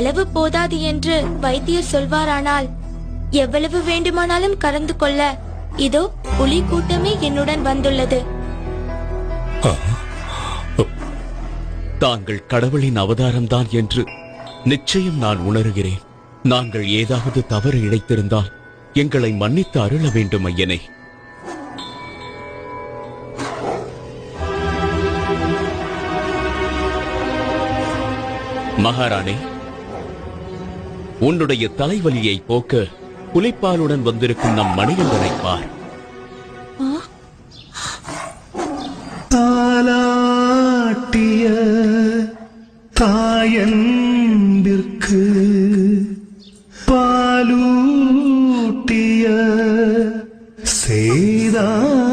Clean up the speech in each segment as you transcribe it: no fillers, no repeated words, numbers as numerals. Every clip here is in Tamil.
அளவு போதாது என்று வைத்தியர் சொல்வாரானால் எவ்வளவு வேண்டுமானாலும் கலந்து கொள்ள இதோ புலி கூட்டமே என்னுடன் வந்துள்ளது. தாங்கள் கடவுளின் அவதாரம்தான் என்று நிச்சயம் நான் உணர்கிறேன். நாங்கள் ஏதாவது தவறு இழைத்திருந்தால் எங்களை மன்னித்து அருள வேண்டும் ஐயனே. மகாராணி, உன்னுடைய தலைவலியை போக்க புலிப்பாலுடன் வந்திருக்கும் நம் மணிகண்டனை பார். தாலாட்டிய தாயன்பிற்கு பாலூட்டிய சேதானிவன்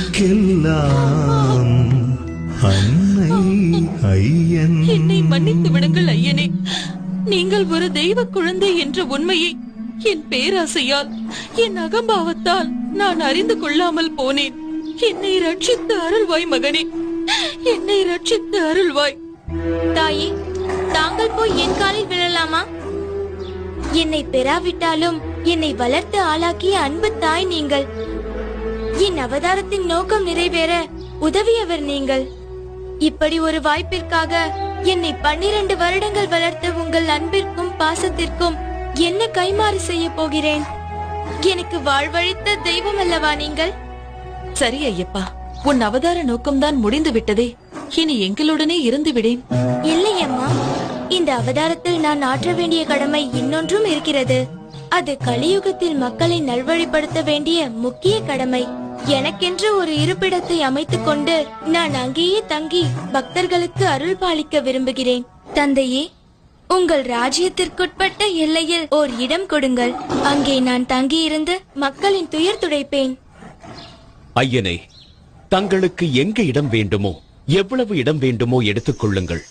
அன்னைக்கெல்லாம் அன்னை ஐயன். என்னை மன்னித்து விடுங்கள் ஐயனே. நீங்கள் ஒரு தெய்வ குழந்தை என்ற உண்மையை என் பேராசையால், என் அகம்பாவத்தால் நான் அறிந்து கொள்ளாமல் போனேன். என்னை ரட்சித்து அருள்வாய் மகனே, என்னை ரட்சித்து அருள்வாய். தாயே, தாங்கள் போய் என் காலில் விழலாமா? என்னை பெறாவிட்டாலும் என்னை வளர்த்து ஆளாக்கிய அன்பு தாய் நீங்கள். என் அவதாரத்தின் நோக்கம் நிறைவேற உதவியவர் நீங்கள். இப்படி ஒரு வாய்ப்பிற்காக என்னை 12 வருடங்கள் வளர்த்த உங்கள் அன்பிற்கும் பாசத்திற்கும் என்ன கைமாறு செய்ய போகிறேன்? எனக்கு வாழ்வழித்த தெய்வம் அல்லவா நீங்கள்? சரி ஐயப்பா, உன் அவதார நோக்கம்தான் முடிந்து விட்டதே. இனி எங்களுடனே இருந்து விடேன். இல்லை அம்மா, இந்த அவதாரத்தில் நான் ஆற்ற வேண்டிய கடமை இன்னொன்றும் இருக்கிறது. அது கலியுகத்தில் மக்களை நல்வழிப்படுத்த வேண்டிய முக்கிய கடமை. எனக்கென்று ஒரு இருப்பிடத்தை அமைத்துக் கொண்டு நான் அங்கேயே தங்கி பக்தர்களுக்கு அருள் பாலிக்க விரும்புகிறேன். தந்தையே, உங்கள் ராஜ்யத்திற்குட்பட்ட எல்லையில் ஓர் இடம் கொடுங்கள். அங்கே நான் தங்கியிருந்து மக்களின் துயர் துடைப்பேன். ஐயனே, தங்களுக்கு எங்க இடம் வேண்டுமோ, எவ்வளவு இடம் வேண்டுமோ எடுத்துக் கொள்ளுங்கள்.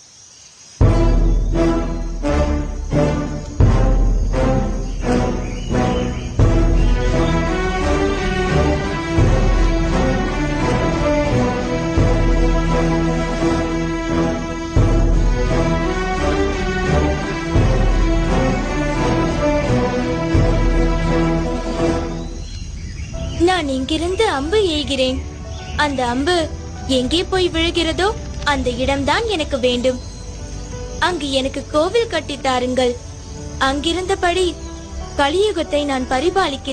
நான் இங்கிருந்து அம்பு எய்கிறேன். அந்த அம்பு எங்கே போய் விழுகிறதோ அந்த இடம்தான் எனக்கு வேண்டும். அங்கு எனக்கு கோவில் கட்டி தாருங்கள். அங்கிருந்தபடி கலியுகத்தை நான் பரிபாலிக்கிறேன்.